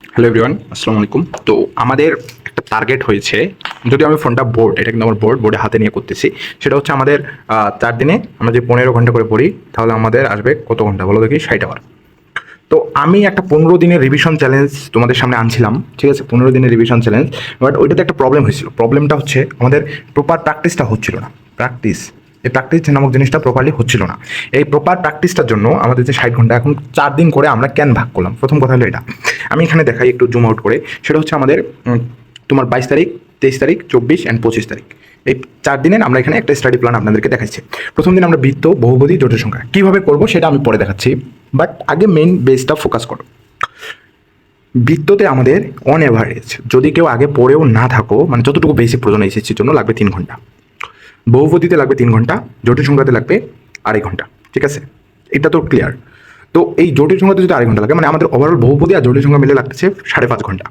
Hello everyone, আসসালামু আলাইকুম। তো আমাদের একটা টার্গেট হয়েছে, যদি আমি ফোনটা বোর্ড, এটা কিন্তু আমার বোর্ডে হাতে নিয়ে করতেছি। সেটা হচ্ছে আমাদের 4 দিনে আমরা যে 15 ঘন্টা করে পড়ি, তাহলে আমাদের আসবে কত ঘন্টা বলো দেখি? 60 আওয়ার। তো আমি একটা 15 দিনের রিভিশন চ্যালেঞ্জ তোমাদের সামনে আনছিলাম, ঠিক আছে? 15 দিনের রিভিশন চ্যালেঞ্জ। বাট ওইটাতে একটা প্রবলেম হয়েছিল। প্রবলেমটা হচ্ছে আমাদের প্রপার প্র্যাকটিসটা হচ্ছিল না। এই প্র্যাকটিস নামক জিনিসটা প্রপারলি হচ্ছিল না। এই প্রপার প্র্যাকটিসটার জন্য আমাদের যে 60 ঘন্টা, এখন 4 দিন করে আমরা কেন ভাগ করলাম? প্রথম কথা হলো এটা। আমি এখানে দেখাই একটু জুম আউট করে। সেটা হচ্ছে আমাদের তোমার 22 তারিখ, 23 তারিখ, 24 অ্যান্ড 25 তারিখ, এই 4 দিনের আমরা এখানে একটা স্টাডি প্ল্যান আপনাদেরকে দেখাচ্ছি। প্রথম দিন আমরা বৃত্ত, বহুপদী, জটিল সংখ্যা কীভাবে করবো সেটা আমি পরে দেখাচ্ছি। বাট আগে মেইন বেসটা ফোকাস করো। বৃত্ততে আমাদের অন এভারেজ, যদি কেউ আগে পড়েও না থাকো, মানে যতটুকু বেসিক প্রয়োজন এসেছির জন্য লাগবে 3 ঘন্টা, বহুপদীতে লাগবে 3 ঘন্টা, জটিল সংখ্যাতে লাগবে 2.5 ঘন্টা, ঠিক আছে? এটা তো ক্লিয়ার। তো এই জটিল সংখ্যাতে যদি 2.5 ঘন্টা লাগে, মানে আমাদের ওভারঅল বহুপদী আর জটিল সংখ্যা মিলে লাগতেছে 5.5 ঘন্টা।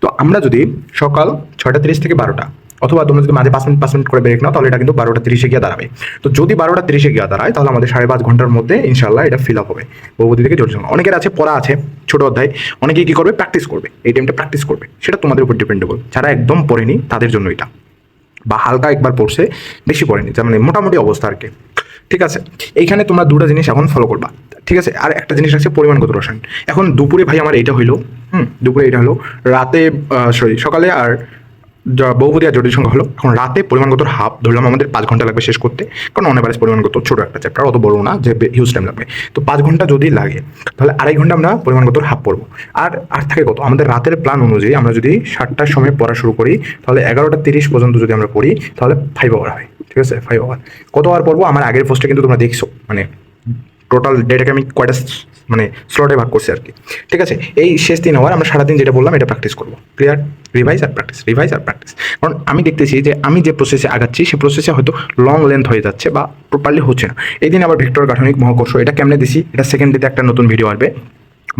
তো আমরা যদি সকাল 6:30 থেকে 12টা, অথবা তোমরা যদি মাঝে 5 মিনিট করে ব্রেক নাও, তাহলে এটা কিন্তু 12:30 গিয়ে দাঁড়াবে। তো যদি 12:30 গিয়ে দাঁড়ায়, তাহলে আমাদের 5.5 ঘন্টার মধ্যে ইনশাল্লাহ এটা ফিল আপ হবে বহুপদী থেকে জটিল সংখ্যা। অনেকের আছে পড়া আছে ছোট অধ্যায়, অনেকে কি করবে? প্র্যাকটিস করবে। এই টাইমটা প্র্যাকটিস করবে, সেটা তোমাদের উপর ডিপেন্ডেবল। যারা একদম পড়েনি তাদের জন্য এটা, বা হালকা একবার পড়ছে, বেশি পড়েনি, তার মানে মোটামুটি অবস্থা আর কি, ঠিক আছে? এইখানে তোমরা দুটো জিনিস এখন ফলো করবা, ঠিক আছে? আর একটা জিনিস আছে পরিমাণগত রসায়ন। এখন দুপুরে ভাই আমার এটা হইলো, দুপুরে এটা হলো, রাতে সকালে আর বহুপদী আর জটিল সংখ্যা হলো। এখন রাতে পরিমাণগত হাফ ধরলাম, আমাদের 5 ঘন্টা লাগবে শেষ করতে, কারণ অন এভারেজ পরিমাণগত ছোট একটা চ্যাপ্টার, অত বড় না যে হিউজ টাইম লাগবে। তো 5 ঘন্টা যদি লাগে, তাহলে 2.5 ঘন্টা আমরা পরিমাণগত হাফ পড়বো। আর থাকে কত? আমাদের রাতের প্ল্যান অনুযায়ী আমরা যদি 7টার সময় পড়া শুরু করি, তাহলে 11:30 পর্যন্ত যদি আমরা পড়ি, তাহলে 5 আওয়ার হয়, ঠিক আছে? 5 আওয়ার কত আওয়ার পড়বো? আমার আগের পোস্টে কিন্তু তোমরা দেখছো, মানে টোটাল ডেটাকে আমি কয়টা মানে স্লটে ভাগ করছি আর কি, ঠিক আছে? এই শেষ 3 আওয়ার আমরা সারাদিন যেটা বললাম এটা প্র্যাকটিস করবো। ক্লিয়ার? রিভাইজ আর প্র্যাকটিস, রিভাইজ আর প্র্যাকটিস। কারণ আমি দেখতেছি যে আমি যে প্রসেসে আগাচ্ছি, সেই প্রসেসে হয়তো লং লেন্থ হয়ে যাচ্ছে বা প্রপারলি হচ্ছে না। এই দিন আবার ভেক্টর গাঠনিক মহাকর্ষ, এটা কেমনে দিছি, এটা সেকেন্ড ডেতে একটা নতুন ভিডিও আসবে।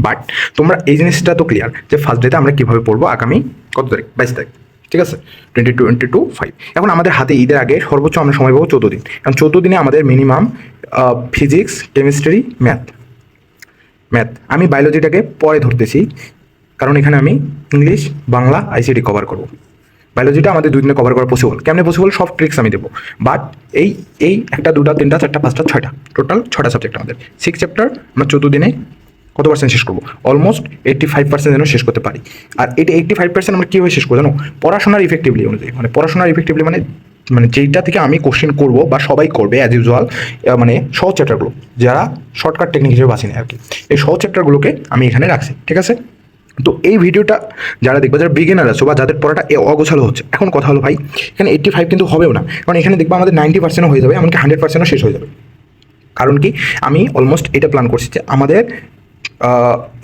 বাট তোমরা এই জিনিসটা তো ক্লিয়ার যে ফার্স্ট ডেতে আমরা কীভাবে পড়বো আগামী কত তারিখ? 22 তারিখ, ঠিক আছে? 22, 5। এখন আমাদের হাতে ঈদের আগে সর্বোচ্চ আমরা সময় পাবো 14 দিন। কারণ 14 দিনে আমাদের মিনিমাম ফিজিক্স, কেমিস্ট্রি, ম্যাথ। আমি বায়োলজিটাকে পরে ধরতেছি, কারণ এখানে আমি ইংলিশ, বাংলা, আইসিটি কভার করব। বায়োলজিটা আমাদের 2 দিনে কভার করা পসিবল। কেমনে পসিবল? সব ট্রিক্স আমি দেবো। বাট এই 1টা, 2টা, 3টা, 4টা, 5টা, 6টা, টোটাল 6টা সাবজেক্ট আমাদের। 6 চ্যাপ্টার আমরা 14 দিনে কত পার্সেন্ট শেষ করবো? অলমোস্ট 85% যেন শেষ করতে পারি। আর এটা 85% আমরা কীভাবে শেষ করবো জানো? পড়াশোনার ইফেক্টিভলি অনুযায়ী, মানে পড়াশোনার ইফেক্টিভলি মানে যেইটা থেকে আমি কোশ্চেন করবো বা সবাই করবে অ্যাজ ইউজুয়াল, মানে সহজ চ্যাপ্টারগুলো, যারা শর্টকাট টেকনিক হিসেবে বাঁচি নেয় আর কি, এই সহজ চ্যাপ্টারগুলোকে আমি এখানে রাখছি, ঠিক আছে? তো এই ভিডিওটা যারা দেখবে, যারা বিগিনার আছো বা যাদের পড়াটা অগোছালো হচ্ছে, এখন কথা হলো ভাই, এখানে 85 কিন্তু হবেও না, কারণ এখানে দেখবা আমাদের 90% হয়ে যাবে, এমনকি 100%ও শেষ হয়ে যাবে। কারণ কি? আমি অলমোস্ট এটা প্ল্যান করছি যে আমাদের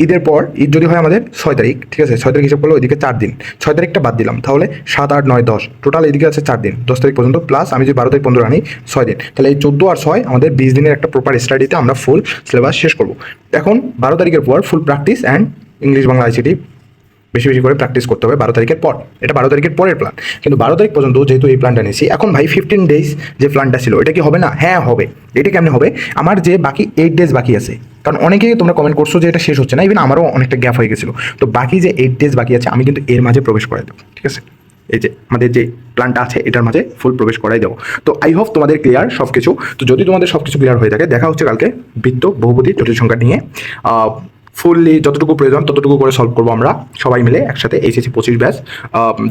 ঈদের পর, ঈদ যদি হয় আমাদের 6 তারিখ, ঠিক আছে? 6 তারিখ হিসাব করলে ওইদিকে 4 দিন, 6 তারিখটা বাদ দিলাম, তাহলে 7, 8, 9, 10, টোটাল এদিকে আছে 4 দিন, 10 তারিখ পর্যন্ত, প্লাস আমি যদি 12 তারিখ 15 আনি, 6 দিন, তাহলে এই 14 আর 6 আমাদের 20 দিনের একটা প্রপার স্টাডিতে আমরা ফুল সিলেবাস শেষ করবো। এখন 12 তারিখের পর ফুল practice and English, Bangla, ICT বেশি বেশি করে প্র্যাকটিস করতে হবে 12 তারিখের পর। এটা 12 তারিখের পরের প্ল্যান। কিন্তু 12 তারিখ পর্যন্ত যেহেতু এই প্ল্যানটা নিয়েছি, এখন ভাই 15 ডেজ যে প্ল্যানটা ছিল, এটা কি হবে না? হ্যাঁ হবে। এটা কেমনে হবে? আমার যে বাকি 8 ডেজ বাকি আছে, কারণ অনেকেই তোমরা কমেন্ট করছো যে এটা শেষ হচ্ছে না, ইভেন আমারও অনেকটা গ্যাপ হয়ে গেছিলো। তো বাকি যে 8 ডেজ বাকি আছে, আমি কিন্তু এর মাঝে প্রবেশ করাই দেবো, ঠিক আছে? এই যে আমাদের যে প্ল্যানটা আছে, এটার মাঝে ফুল প্রবেশ করাই দেবো। তো আই হোপ তোমাদের ক্লিয়ার সব কিছু। তো যদি তোমাদের সব কিছু ক্লিয়ার হয়ে থাকে, দেখা হচ্ছে কালকে বৃত্ত, বহুপদী, জটিল সংখ্যা নিয়ে ফুললি যতটুকু প্রয়োজন ততটুকু করে সলভ করবো আমরা সবাই মিলে একসাথে, এইচএসসি 25 ব্যাচ।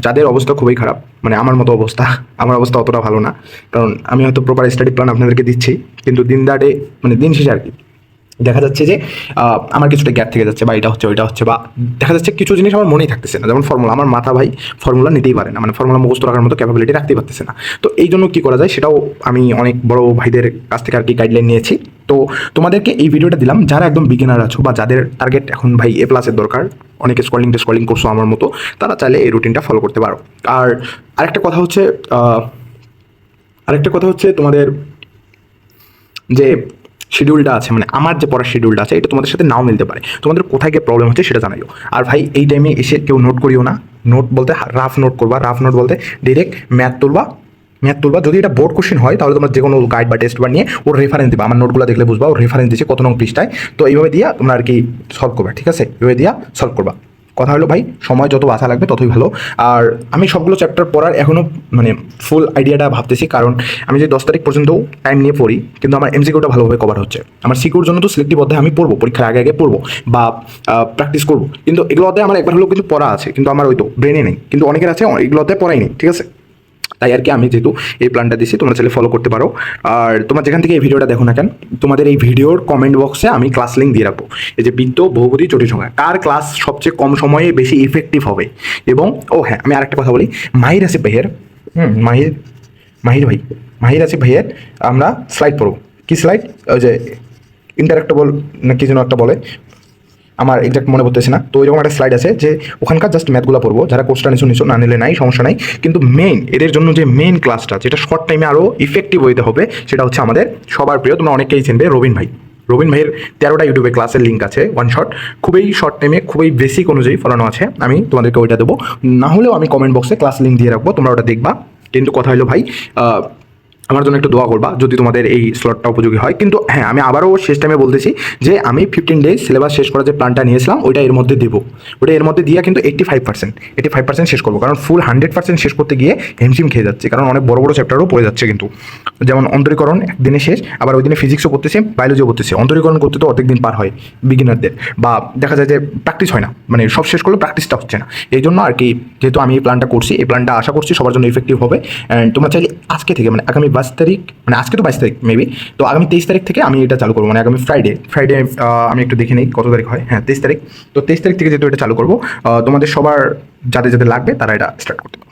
যাদের অবস্থা খুবই খারাপ, মানে আমার মতো অবস্থা, আমার অবস্থা অতটা ভালো না, কারণ আমি হয়তো প্রপার স্টাডি প্ল্যান আপনাদেরকে দিচ্ছি, কিন্তু দিন দাটে, মানে দিন শেষে আর কি দেখা যাচ্ছে যে আমার কিছুটা গ্যাপ থেকে যাচ্ছে, বা এটা হচ্ছে ওইটা হচ্ছে, বা দেখা যাচ্ছে কিছু জিনিস আমার মনেই থাকতেছে না। যেমন ফর্মুলা, আমার মাথা ভাই ফর্মুলা নিতেই পারে না, মানে ফর্মুলা মুখস্থ রাখার মতো ক্যাপাবিলিটি রাখতেই পারতেছে না। তো এই জন্য কী করা যায়, সেটাও আমি অনেক বড় ভাইদের কাছ থেকে আর কি গাইডলাইন নিয়েছি। তো তোমাদেরকে এই ভিডিওটা দিলাম যারা একদম বিগিনার আছো, বা যাদের টার্গেট এখন ভাই A+-এর দরকার, অনেকে স্কলিং করছো আমার মতো, তারা চাইলে এই রুটিনটা ফলো করতে পারো। আর আরেকটা কথা হচ্ছে তোমাদের যে শিডিউলটা আছে, মানে আমার যে পড়ার শিডিউলটা আছে, এটা তোমাদের সাথে নাও মিলতে পারে। তোমাদের কোথায় গিয়ে প্রবলেম হচ্ছে সেটা জানাইও। আর ভাই এই টাইমে এসে কেউ নোট করিও না। নোট বলতে রাফ নোট করবা, রাফ নোট বলতে ডিরেক্ট ম্যাথ তুলবা। যদি এটা বোর্ড কোশ্চেন হয়, তাহলে তোমরা যে কোনো গাইড বা টেস্ট নিয়ে ওর রেফারেন্স দিবা। আমার নোটগুলো দেখলে বুঝবা ওর রেফারেন্স দিচ্ছে কত নং পৃষ্ঠায়। তো এইভাবে দিয়া তোমরা আর কি সলভ করবা, ঠিক আছে? এইভাবে দিয়া সলভ করবা, কথা হলো ভাই, সময় যত বাঁচা লাগবে ততই ভালো। আর আমি সবগুলো চ্যাপ্টার পড়ার এখনও মানে ফুল আইডিয়াটা ভাবতেছি, কারণ আমি যে 10 তারিখ পর্যন্ত টাইম নিয়ে পড়ি, কিন্তু আমার এমসিকিউটা ভালোভাবে কভার হচ্ছে। আমার সিকিউর জন্য তো সিলেক্টিভ অধ্যায় আমি পড়বো, পরীক্ষার আগে আগে পড়বো বা প্র্যাকটিস করবো, কিন্তু এগুলো অধ্যায় আমার একবার হলেও কিন্তু পড়া আছে, কিন্তু আমার ওই তো ব্রেনে নেই। কিন্তু অনেকের আছে এগুলো অধ্যায় পড়াই নেই, ঠিক আছে? তাই আর কি আমি যেহেতু এই প্ল্যানটা দিচ্ছি, তোমরা চাইলে ফলো করতে পারো। আর তোমরা যেখান থেকে এই ভিডিওটা দেখো না কেন, তোমাদের এই ভিডিওর কমেন্ট বক্সে আমি ক্লাস লিঙ্ক দিয়ে রাখবো। এই যে বৃত্ত, বহুপদী, জটিল সংখ্যা, কার ক্লাস সবচেয়ে কম সময়ে বেশি ইফেক্টিভ হবে। এবং ও হ্যাঁ, আমি আরেকটা কথা বলি, মাহির আসিফ ভাইয়ের মাহির আসিফ ভাইয়ের আমরা স্লাইড পড়বো। কি স্লাইড? ওই যে ইন্টারেক্টেবল না কি যেন একটা বলে, আমার এক্সাক্ট মনে পড়তেছে না। তো এরকম একটা স্লাইড আছে যে ওখানকার জাস্ট ম্যাথগুলো পড়বো, যারা কোর্সটা নিছো না নিলে নাই, সমস্যা নাই। কিন্তু মেইন এদের জন্য যে মেইন ক্লাসটা, যেটা শর্ট টাইমে আরও ইফেক্টিভ হইতে হবে, সেটা হচ্ছে আমাদের সবার প্রিয়, তোমরা অনেকেই চিনবে, রবিন ভাইয়ের 13টা ইউটিউবে ক্লাসের লিঙ্ক আছে, ওয়ান শট, খুবই শর্ট টাইমে খুবই বেসিক অনুযায়ী ফলানো আছে। আমি তোমাদেরকে ওইটা দেবো, না হলেও আমি কমেন্ট বক্সে ক্লাস লিঙ্ক দিয়ে রাখবো, তোমরা ওটা দেখবা। কিন্তু কথা হলো ভাই, আমার জন্য একটু দোয়া করবা যদি তোমাদের এই স্লটটা উপযোগী হয়। কিন্তু হ্যাঁ, আমি আবারও শেষ টাইমে বলতেছি যে আমি 15 ডেজ সিলেবাস শেষ করার যে প্ল্যানটা নিয়েছিলাম, ওইটা এর মধ্যে দেবো। ওটা এর মধ্যে দিয়ে কিন্তু 85% শেষ করবো, কারণ ফুল 100% শেষ করতে গিয়ে হিমশিম খেয়ে যাচ্ছে, কারণ অনেক বড় বড় চ্যাপ্টারও পড়ে যাচ্ছে। কিন্তু যেমন অন্তরীকরণ একদিনে শেষ, আবার ওই দিনে ফিজিক্সও পড়তেছে, বায়োলজিও পড়তেছে। অন্তরীকরণ করতে তো অর্ধেক দিন পার হয় বিগিনারদের, বা দেখা যায় যে প্র্যাকটিস হয় না, মানে সব শেষ করলে প্র্যাকটিসটা হচ্ছে না। এই জন্য আর কি, যেহেতু আমি এই প্ল্যানটা করছি, এই প্ল্যানটা আশা করছি সবার জন্য ইফেক্টিভ হবে। অ্যান্ড তোমরা চাইলে আজকে থেকে, মানে আগামী 22 তারিখ, মানে আজকে তো 22 তারিখ মেবি, তো আগামী 23 তারিখ থেকে আমি এটা চালু করবো, মানে আগামী ফ্রাইডে আমি একটু দেখে নিই কত তারিখ হয়। হ্যাঁ, 23 তারিখ। তো 23 তারিখ থেকে যেহেতু এটা চালু করবো, তোমাদের সবার যাদের যাদের লাগবে তারা এটা স্টার্ট করতে পারো।